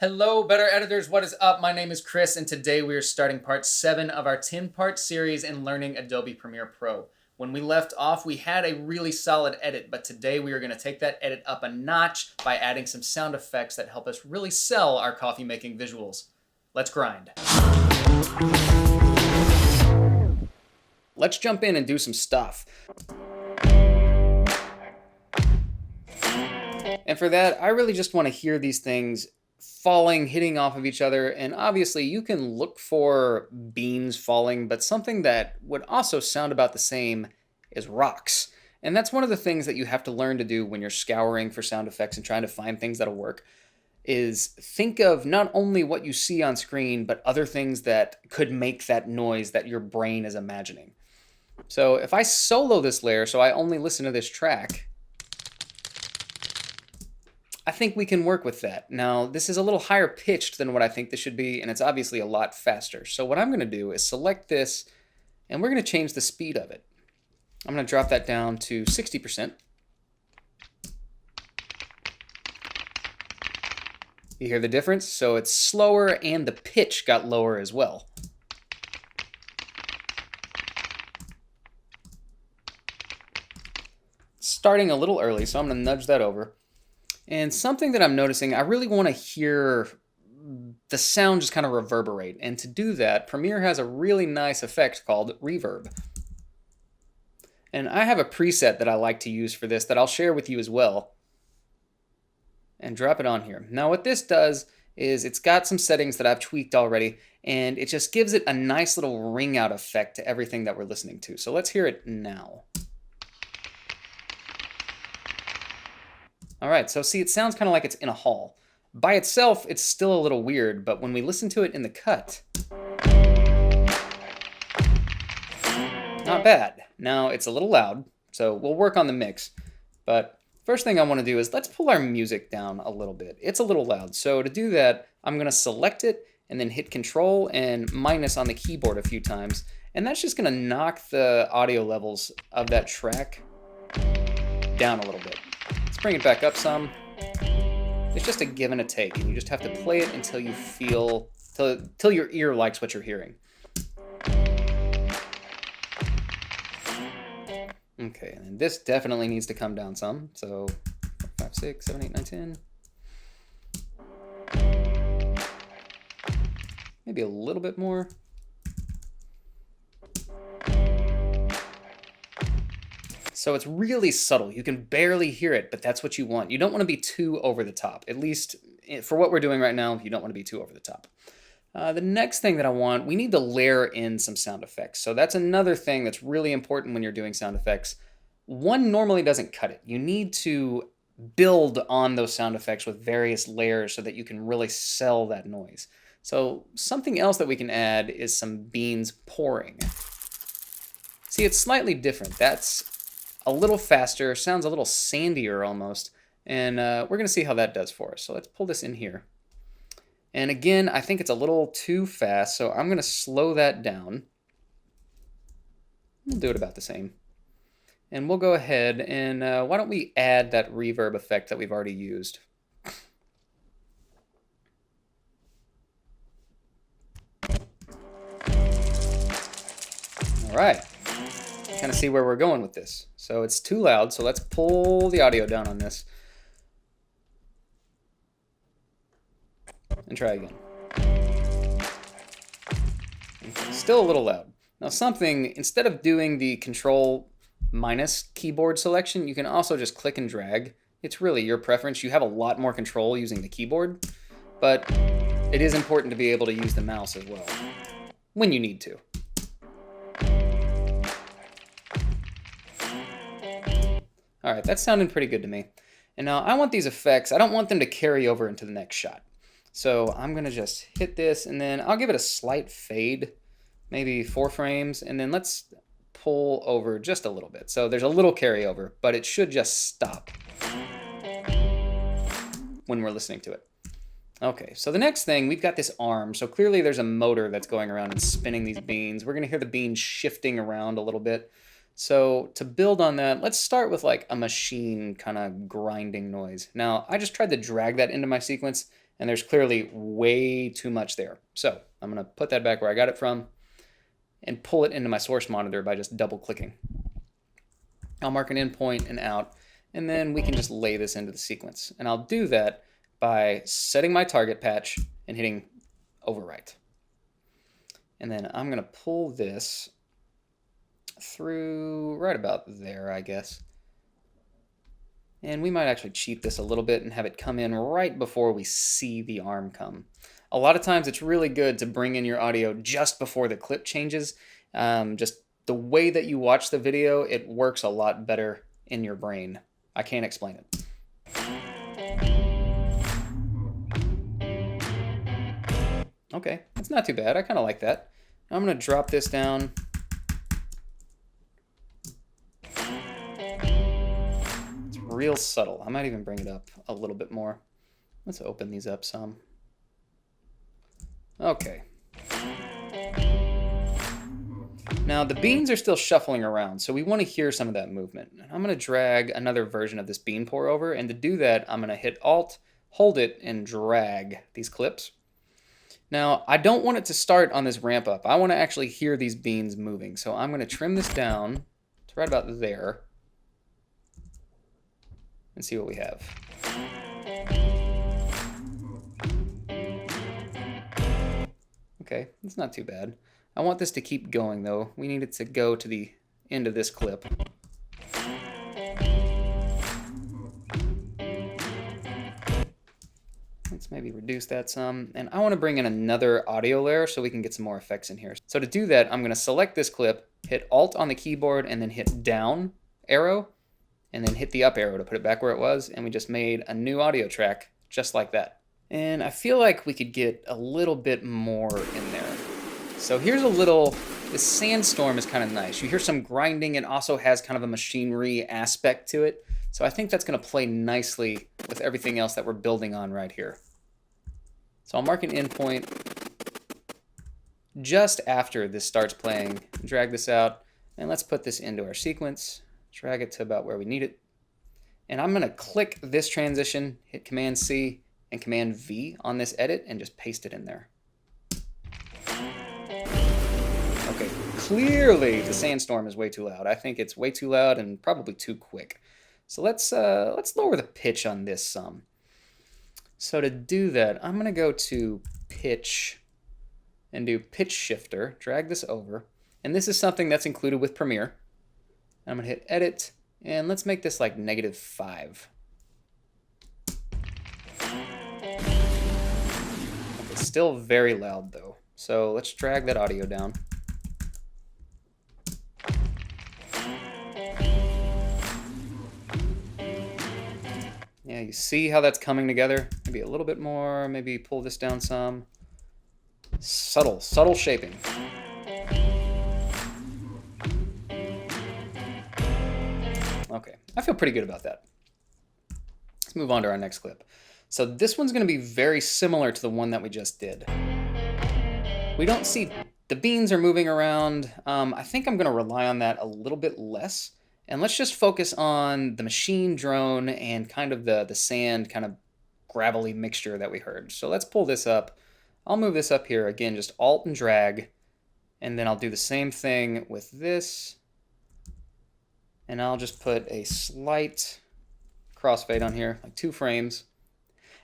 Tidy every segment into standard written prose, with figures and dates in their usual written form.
Hello, better editors. What is up? My name is Chris, and today we are starting part 7 of our 10-part series in learning Adobe Premiere Pro. When we left off, we had a really solid edit, but today we are going to take that edit up a notch by adding some sound effects that help us really sell our coffee making visuals. Let's grind. Let's jump in and do some stuff. And for that, I really just want to hear these things falling, hitting off of each other, and obviously you can look for beans falling, but something that would also sound about the same is rocks. And that's one of the things that you have to learn to do when you're scouring for sound effects and trying to find things that'll work, is think of not only what you see on screen, but other things that could make that noise that your brain is imagining. So if I solo this layer, so I only listen to this track, I think we can work with that. Now, this is a little higher pitched than what I think this should be, and it's obviously a lot faster. So what I'm going to do is select this, and we're going to change the speed of it. I'm going to drop that down to 60%. You hear the difference? So it's slower, and the pitch got lower as well. Starting a little early, so I'm going to nudge that over. And something that I'm noticing, I really want to hear the sound just kind of reverberate. And to do that, Premiere has a really nice effect called reverb. And I have a preset that I like to use for this that I'll share with you as well. And drop it on here. Now what this does is it's got some settings that I've tweaked already, and it just gives it a nice little ring out effect to everything that we're listening to. So let's hear it now. All right, so see, it sounds kind of like it's in a hall. By itself, it's still a little weird, but when we listen to it in the cut, not bad. Now, it's a little loud, so we'll work on the mix. But first thing I want to do is let's pull our music down a little bit. It's a little loud, so to do that, I'm going to select it and then hit Control and minus on the keyboard a few times. And that's just going to knock the audio levels of that track down a little bit. Bring it back up some. It's just a give and a take, and you just have to play it until you feel, till your ear likes what you're hearing. Okay, and this definitely needs to come down some. So 5, 6, 7, 8, 9, 10. Maybe a little bit more. So it's really subtle. You can barely hear it, but that's what you want. You don't want to be too over the top. At least for what we're doing right now, you don't want to be too over the top. The next thing that I want, we need to layer in some sound effects. So that's another thing that's really important when you're doing sound effects. One normally doesn't cut it. You need to build on those sound effects with various layers so that you can really sell that noise. So something else that we can add is some beans pouring. See, it's slightly different. That's a little faster, sounds a little sandier almost, and we're going to see how that does for us. So let's pull this in here. And again, I think it's a little too fast, so I'm going to slow that down. We'll do it about the same. And we'll go ahead and why don't we add that reverb effect that we've already used. All right. Kind of see where we're going with this. So it's too loud, so let's pull the audio down on this. And try again. Okay, still a little loud. Now something, instead of doing the Control minus keyboard selection, you can also just click and drag. It's really your preference. You have a lot more control using the keyboard, but it is important to be able to use the mouse as well, when you need to. All right, that's sounding pretty good to me. And now I want these effects, I don't want them to carry over into the next shot. So I'm gonna just hit this and then I'll give it a slight fade, maybe 4 frames, and then let's pull over just a little bit. So there's a little carryover, but it should just stop when we're listening to it. Okay, so the next thing, we've got this arm. So clearly there's a motor that's going around and spinning these beans. We're gonna hear the beans shifting around a little bit. So to build on that, let's start with like a machine kind of grinding noise. Now, I just tried to drag that into my sequence, and there's clearly way too much there. So I'm going to put that back where I got it from and pull it into my source monitor by just double clicking. I'll mark an in, point, and out, and then we can just lay this into the sequence. And I'll do that by setting my target patch and hitting overwrite. And then I'm going to pull this through right about there, I guess. And we might actually cheat this a little bit and have it come in right before we see the arm come. A lot of times it's really good to bring in your audio just before the clip changes. Just the way that you watch the video, it works a lot better in your brain. I can't explain it. Okay, that's not too bad. I kind of like that. I'm going to drop this down. It's real subtle. I might even bring it up a little bit more. Let's open these up some. Okay. Now the beans are still shuffling around, so we want to hear some of that movement. I'm going to drag another version of this bean pour over, and to do that, I'm going to hit Alt, hold it, and drag these clips. Now, I don't want it to start on this ramp up. I want to actually hear these beans moving, so I'm going to trim this down to right about there and see what we have. Okay, that's not too bad. I want this to keep going though. We need it to go to the end of this clip. Let's maybe reduce that some. And I want to bring in another audio layer so we can get some more effects in here. So to do that, I'm going to select this clip, hit Alt on the keyboard, and then hit down arrow, and then hit the up arrow to put it back where it was. And we just made a new audio track just like that. And I feel like we could get a little bit more in there. So here's a little, this sandstorm is kind of nice. You hear some grinding. It also has kind of a machinery aspect to it. So I think that's going to play nicely with everything else that we're building on right here. So I'll mark an endpoint just after this starts playing. Drag this out, and let's put this into our sequence. Drag it to about where we need it. And I'm going to click this transition, hit Command C and Command V on this edit, and just paste it in there. Okay, clearly the sandstorm is way too loud. I think it's way too loud and probably too quick. So let's lower the pitch on this some. So to do that, I'm going to go to pitch and do pitch shifter, drag this over. And this is something that's included with Premiere. I'm going to hit edit, and let's make this like -5. Okay, still very loud though. So let's drag that audio down. Yeah, you see how that's coming together? Maybe a little bit more, maybe pull this down some. Subtle shaping. Okay, I feel pretty good about that. Let's move on to our next clip. So this one's going to be very similar to the one that we just did. We don't see, the beans are moving around. I think I'm going to rely on that a little bit less. And let's just focus on the machine drone and kind of the sand kind of gravelly mixture that we heard. So let's pull this up. I'll move this up here again, just Alt and drag, and then I'll do the same thing with this. And I'll just put a slight crossfade on here, like 2 frames.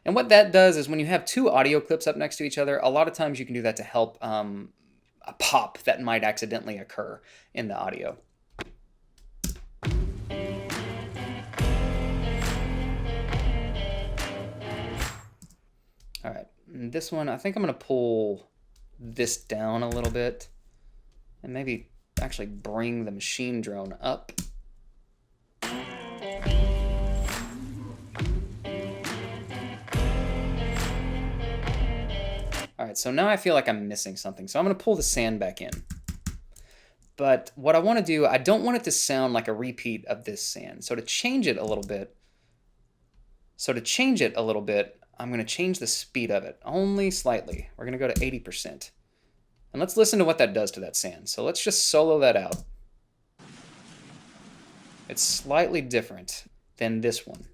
And what that does is when you have 2 audio clips up next to each other, a lot of times you can do that to help a pop that might accidentally occur in the audio. All right, and this one, I think I'm going to pull this down a little bit and maybe actually bring the machine drone up. All right, so now I feel like I'm missing something. So I'm going to pull the sand back in. But what I want to do, I don't want it to sound like a repeat of this sand. So to change it a little bit, I'm going to change the speed of it, only slightly. We're going to go to 80%. And let's listen to what that does to that sand. So let's just solo that out. It's slightly different than this one.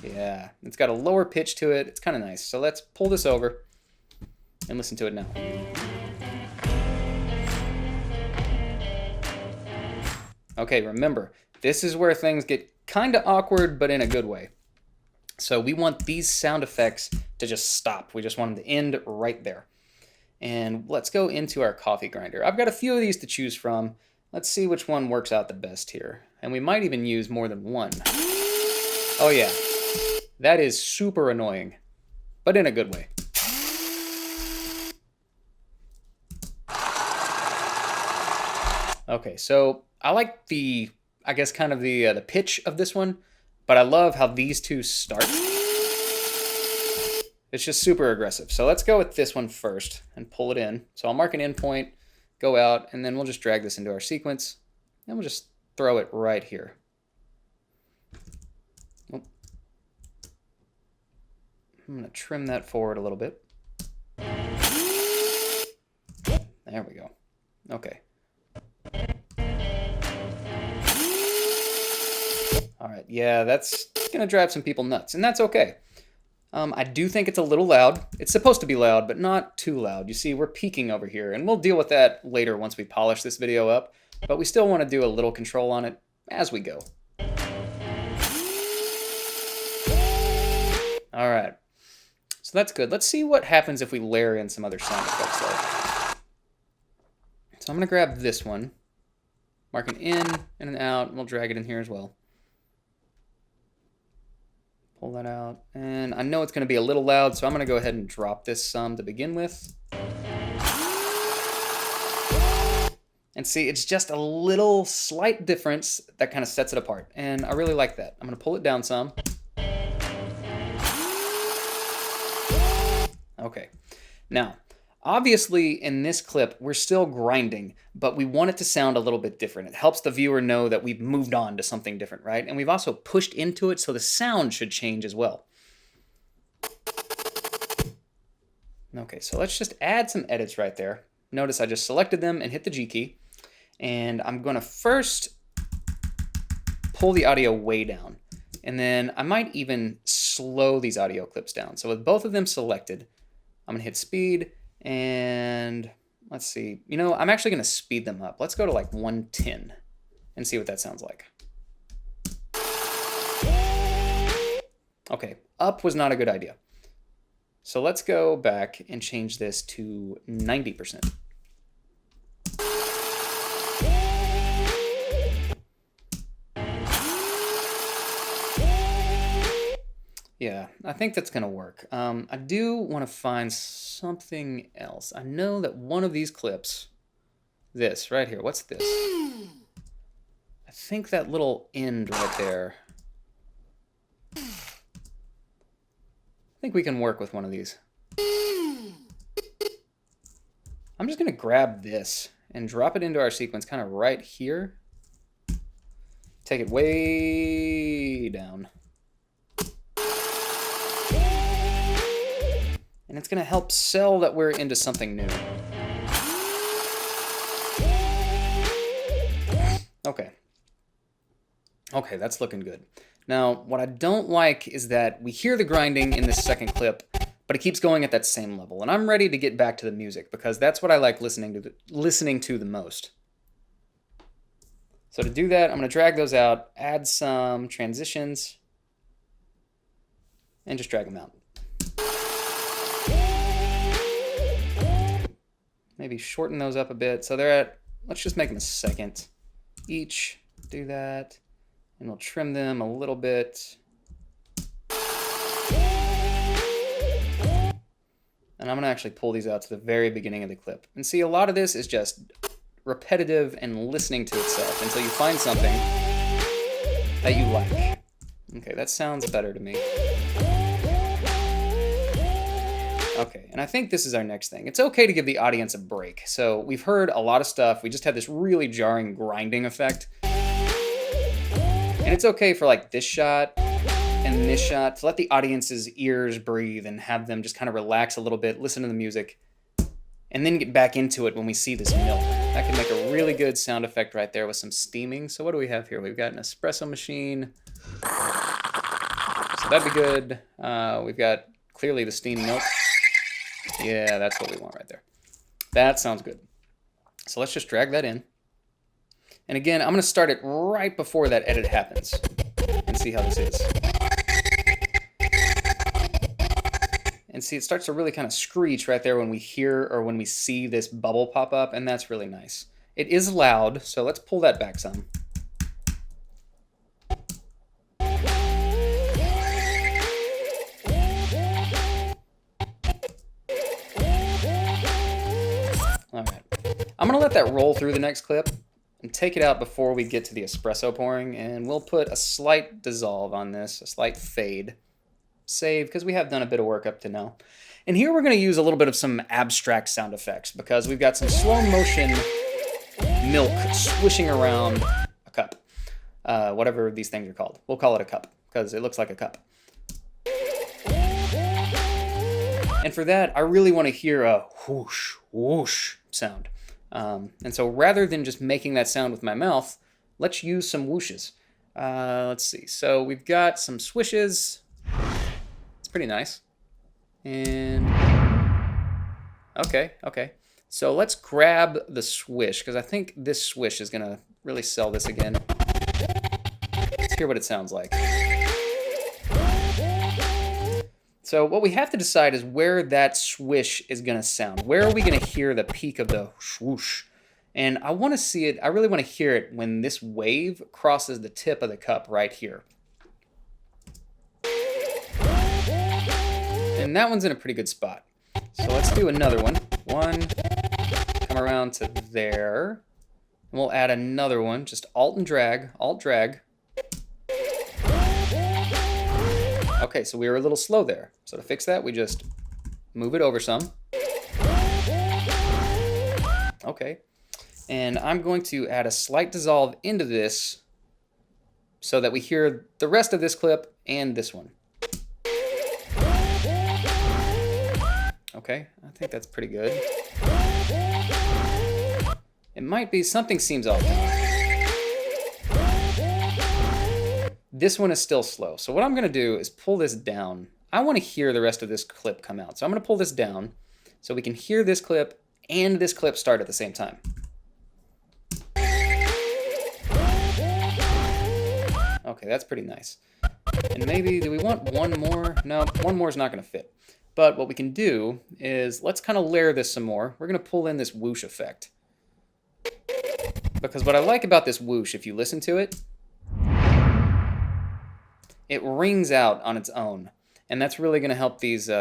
Yeah, it's got a lower pitch to it. It's kind of nice. So let's pull this over and listen to it now. Okay, remember, this is where things get kind of awkward, but in a good way. So we want these sound effects to just stop. We just want them to end right there. And let's go into our coffee grinder. I've got a few of these to choose from. Let's see which one works out the best here. And we might even use more than one. Oh yeah, that is super annoying, but in a good way. Okay, so I like the, I guess, kind of the pitch of this one, but I love how these two start. It's just super aggressive. So let's go with this one first and pull it in. So I'll mark an endpoint, go out, and then we'll just drag this into our sequence, and we'll just throw it right here. Oh. I'm gonna trim that forward a little bit. There we go. Okay. All right, yeah, that's gonna drive some people nuts, and that's okay. I do think it's a little loud. It's supposed to be loud, but not too loud. You see, we're peaking over here, and we'll deal with that later once we polish this video up, but we still want to do a little control on it as we go. All right, so that's good. Let's see what happens if we layer in some other sound effects though. So I'm gonna grab this one, mark an in and an out, and we'll drag it in here as well. Pull that out, and I know it's going to be a little loud, so I'm going to go ahead and drop this some to begin with. And see, it's just a little slight difference that kind of sets it apart, and I really like that. I'm going to pull it down some. Okay, now, obviously in this clip, we're still grinding, but we want it to sound a little bit different. It helps the viewer know that we've moved on to something different, right? And we've also pushed into it, so the sound should change as well. Okay, so let's just add some edits right there. Notice I just selected them and hit the G key. And I'm gonna first pull the audio way down. And then I might even slow these audio clips down. So with both of them selected, I'm gonna hit speed, and let's see, you know, I'm actually going to speed them up. Let's go to like 110 and see what that sounds like. Okay, up was not a good idea. So let's go back and change this to 90%. Yeah, I think that's going to work. I do want to find something else. I know that one of these clips, this right here, what's this? I think that little end right there. I think we can work with one of these. I'm just going to grab this and drop it into our sequence kind of right here. Take it way down. And it's going to help sell that we're into something new. Okay. Okay, that's looking good. Now, what I don't like is that we hear the grinding in this second clip, but it keeps going at that same level. And I'm ready to get back to the music because that's what I like listening to the most. So to do that, I'm going to drag those out, add some transitions, and just drag them out. Maybe shorten those up a bit. So they're at, let's just make them a second each. Do that. And we'll trim them a little bit. And I'm going to actually pull these out to the very beginning of the clip. And see, a lot of this is just repetitive and listening to itself until you find something that you like. Okay, that sounds better to me. Okay, and I think this is our next thing. It's okay to give the audience a break. So we've heard a lot of stuff. We just had this really jarring grinding effect. And it's okay for like this shot and this shot to let the audience's ears breathe and have them just kind of relax a little bit, listen to the music, and then get back into it when we see this milk. That can make a really good sound effect right there with some steaming. So what do we have here? We've got an espresso machine, So that'd be good. We've got clearly the steamed milk. Yeah, that's what we want right there. That sounds good. So let's just drag that in. And again, I'm going to start it right before that edit happens and see how this is. And see, it starts to really kind of screech right there when we hear or when we see this bubble pop up, and that's really nice. It is loud, so let's pull that back some. All right. I'm going to let that roll through the next clip and take it out before we get to the espresso pouring, and we'll put a slight dissolve on this, a slight fade. Save, because we have done a bit of work up to now. And here we're going to use a little bit of some abstract sound effects because we've got some slow motion milk swishing around a cup. Whatever these things are called. We'll call it a cup because it looks like a cup. And for that, I really want to hear a whoosh, whoosh sound. And so rather than just making that sound with my mouth, let's use some whooshes. Let's see. So we've got some swishes. It's pretty nice. And okay. So let's grab the swish because I think this swish is gonna really sell this again. Let's hear what it sounds like. So what we have to decide is where that swish is gonna sound. Where are we gonna hear the peak of the swoosh? And I want to see it. I really want to hear it when this wave crosses the tip of the cup right here. And that one's in a pretty good spot. So let's do another one. Come around to there. And we'll add another one, just alt and drag, alt drag. Okay, so we were a little slow there. So to fix that, we just move it over some. Okay. And I'm going to add a slight dissolve into this so that we hear the rest of this clip and this one. Okay, I think that's pretty good. It might be, something seems off. This one is still slow. So what I'm gonna do is pull this down. I wanna hear the rest of this clip come out. So I'm gonna pull this down so we can hear this clip and this clip start at the same time. Okay, that's pretty nice. And maybe, do we want one more? No, one more is not gonna fit. But what we can do is, let's kind of layer this some more. We're gonna pull in this whoosh effect. Because what I like about this whoosh, if you listen to it, it rings out on its own. And that's really gonna help these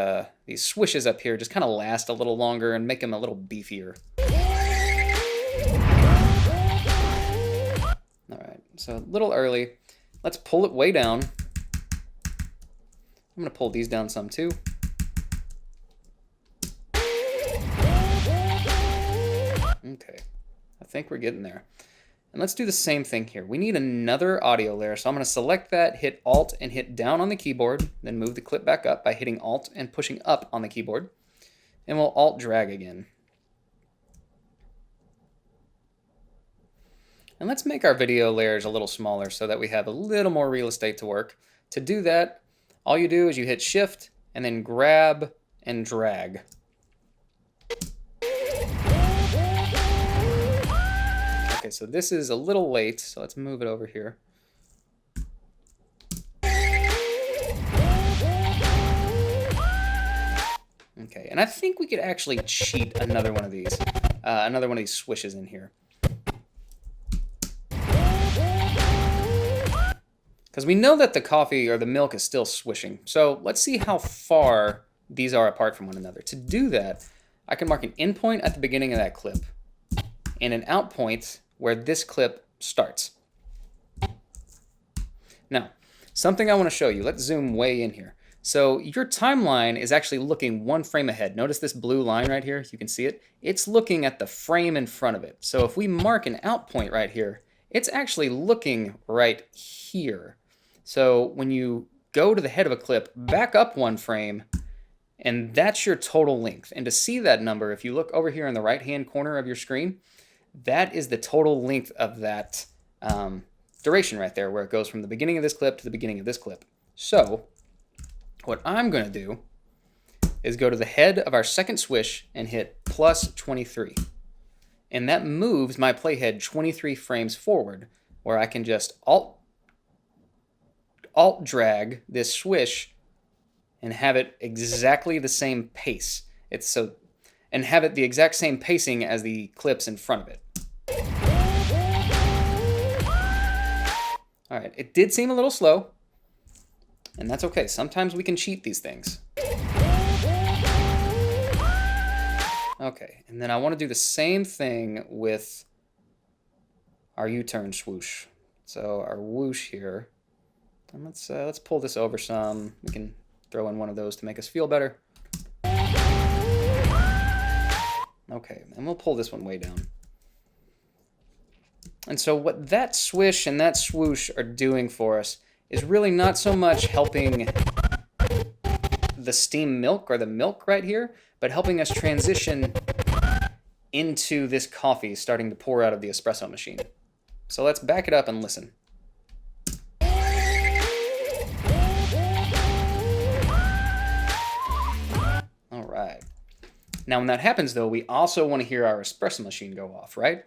swishes up here just kind of last a little longer and make them a little beefier. All right, so a little early. Let's pull it way down. I'm gonna pull these down some too. Okay, I think we're getting there. And let's do the same thing here. We need another audio layer, so I'm gonna select that, hit Alt and hit down on the keyboard, then move the clip back up by hitting Alt and pushing up on the keyboard. And we'll Alt drag again. And let's make our video layers a little smaller so that we have a little more real estate to work. To do that, all you do is you hit Shift and then grab and drag. Okay, so this is a little late, so let's move it over here. Okay, and I think we could actually cheat another one of these swishes in here. Because we know that the coffee or the milk is still swishing. So let's see how far these are apart from one another. To do that, I can mark an in point at the beginning of that clip and an out point where this clip starts. Now, something I want to show you. Let's zoom way in here. So your timeline is actually looking one frame ahead. Notice this blue line right here? You can see it. It's looking at the frame in front of it. So if we mark an out point right here, it's actually looking right here. So when you go to the head of a clip, back up one frame, and that's your total length. And to see that number, if you look over here in the right-hand corner of your screen, that is the total length of that duration right there, where it goes from the beginning of this clip to the beginning of this clip. So What I'm going to do is go to the head of our second swish and hit plus 23. And that moves my playhead 23 frames forward, where I can just alt drag this swish and have it exactly the same pace. And have it the exact same pacing as the clips in front of it. All right, it did seem a little slow, and that's okay. Sometimes we can cheat these things. Okay, and then I want to do the same thing with our U-turn swoosh. So our whoosh here, and let's pull this over some. We can throw in one of those to make us feel better. Okay, and we'll pull this one way down. And so what that swish and that swoosh are doing for us is really not so much helping the steam milk or the milk right here, but helping us transition into this coffee starting to pour out of the espresso machine. So let's back it up and listen. All right. Now when that happens though, we also want to hear our espresso machine go off, right?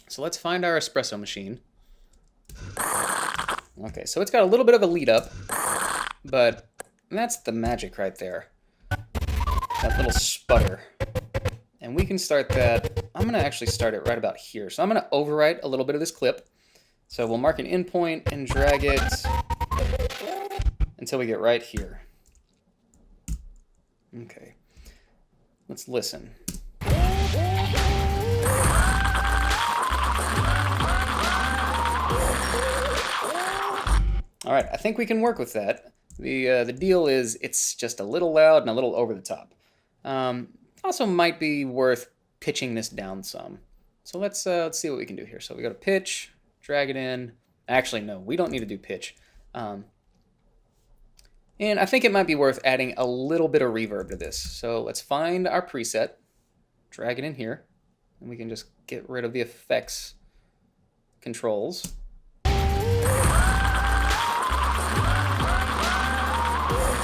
So let's find our espresso machine. Okay, so it's got a little bit of a lead up, but that's the magic right there. That little sputter. And we can start that. I'm going to actually start it right about here. So I'm going to overwrite a little bit of this clip. So we'll mark an endpoint and drag it until we get right here. Okay. Let's listen. All right, I think we can work with that. The deal is it's just a little loud and a little over the top. Also might be worth pitching this down some. So let's see what we can do here. So we go to pitch, drag it in. Actually, no, we don't need to do pitch. And I think it might be worth adding a little bit of reverb to this. So let's find our preset, drag it in here, and we can just get rid of the effects controls.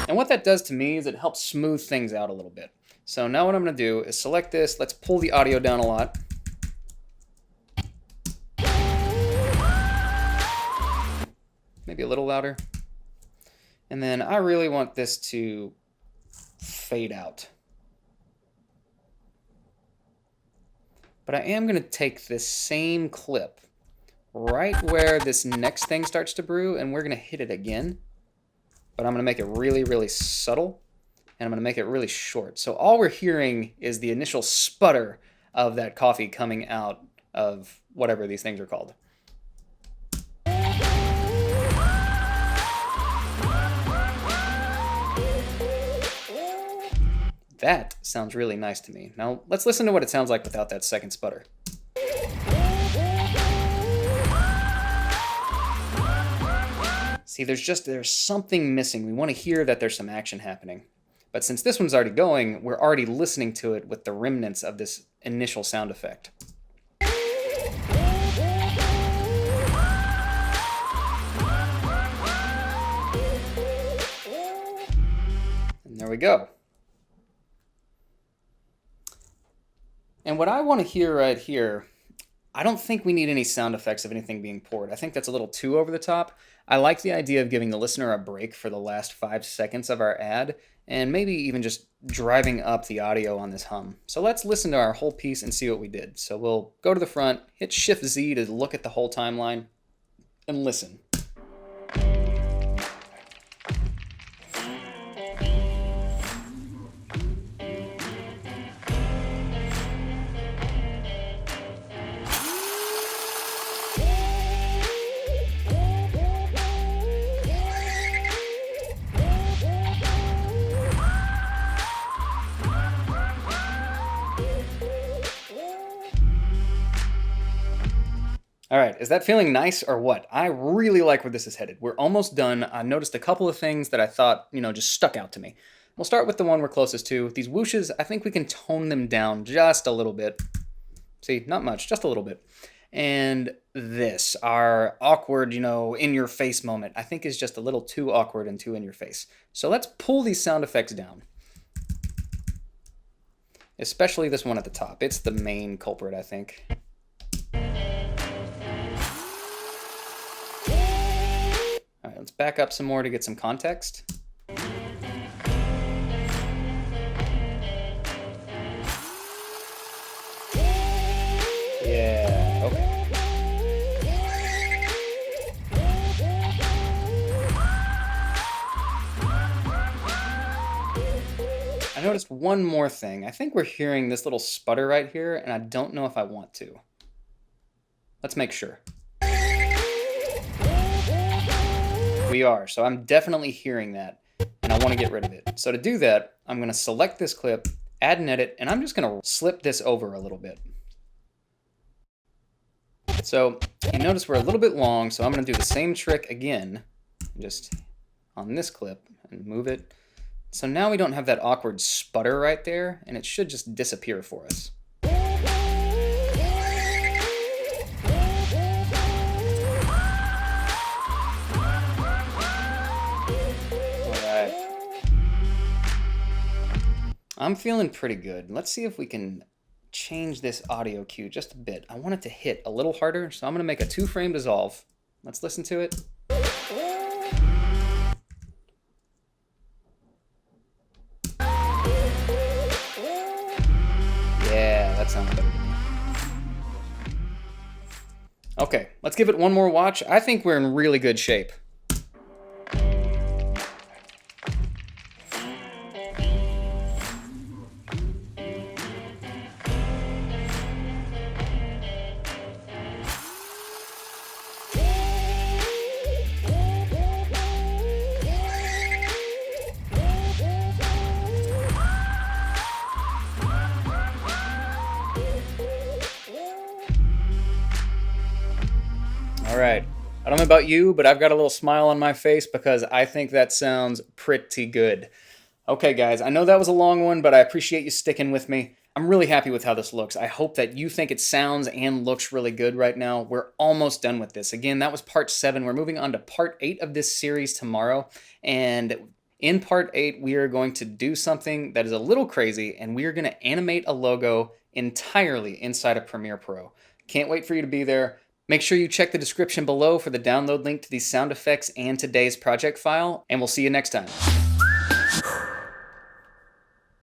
And what that does to me is it helps smooth things out a little bit. So now what I'm going to do is select this. Let's pull the audio down a lot. Maybe a little louder. And then I really want this to fade out. But I am going to take this same clip right where this next thing starts to brew, and we're going to hit it again. But I'm going to make it really, really subtle, and I'm going to make it really short. So all we're hearing is the initial sputter of that coffee coming out of whatever these things are called. That sounds really nice to me. Now let's listen to what it sounds like without that second sputter. See, there's something missing. We want to hear that there's some action happening. But since this one's already going, we're already listening to it with the remnants of this initial sound effect. And there we go. And what I want to hear right here, I don't think we need any sound effects of anything being poured. I think that's a little too over the top. I like the idea of giving the listener a break for the last 5 seconds of our ad, and maybe even just driving up the audio on this hum. So let's listen to our whole piece and see what we did. So we'll go to the front, hit Shift-Z to look at the whole timeline, and listen. All right, is that feeling nice or what? I really like where this is headed. We're almost done. I noticed a couple of things that I thought, just stuck out to me. We'll start with the one we're closest to. These whooshes, I think we can tone them down just a little bit. See, not much, just a little bit. And this, our awkward, in your face moment, I think is just a little too awkward and too in your face. So let's pull these sound effects down. Especially this one at the top. It's the main culprit, I think. All right, let's back up some more to get some context. Yeah, okay. I noticed one more thing. I think we're hearing this little sputter right here, and I don't know if I want to. Let's make sure. We are, so I'm definitely hearing that, and I want to get rid of it. So to do that, I'm going to select this clip, add an edit, and I'm just going to slip this over a little bit. So you notice we're a little bit long, so I'm going to do the same trick again, just on this clip, and move it. So now we don't have that awkward sputter right there, and it should just disappear for us. I'm feeling pretty good. Let's see if we can change this audio cue just a bit. I want it to hit a little harder, so I'm going to make a 2-frame dissolve. Let's listen to it. Yeah, that sounds better to me. Okay, let's give it one more watch. I think we're in really good shape. All right. I don't know about you, but I've got a little smile on my face because I think that sounds pretty good. Okay, guys, I know that was a long one, but I appreciate you sticking with me. I'm really happy with how this looks. I hope that you think it sounds and looks really good right now. We're almost done with this. Again, that was part 7. We're moving on to part 8 of this series tomorrow. And in part 8, we are going to do something that is a little crazy, and we are going to animate a logo entirely inside of Premiere Pro. Can't wait for you to be there. Make sure you check the description below for the download link to these sound effects and today's project file, and we'll see you next time.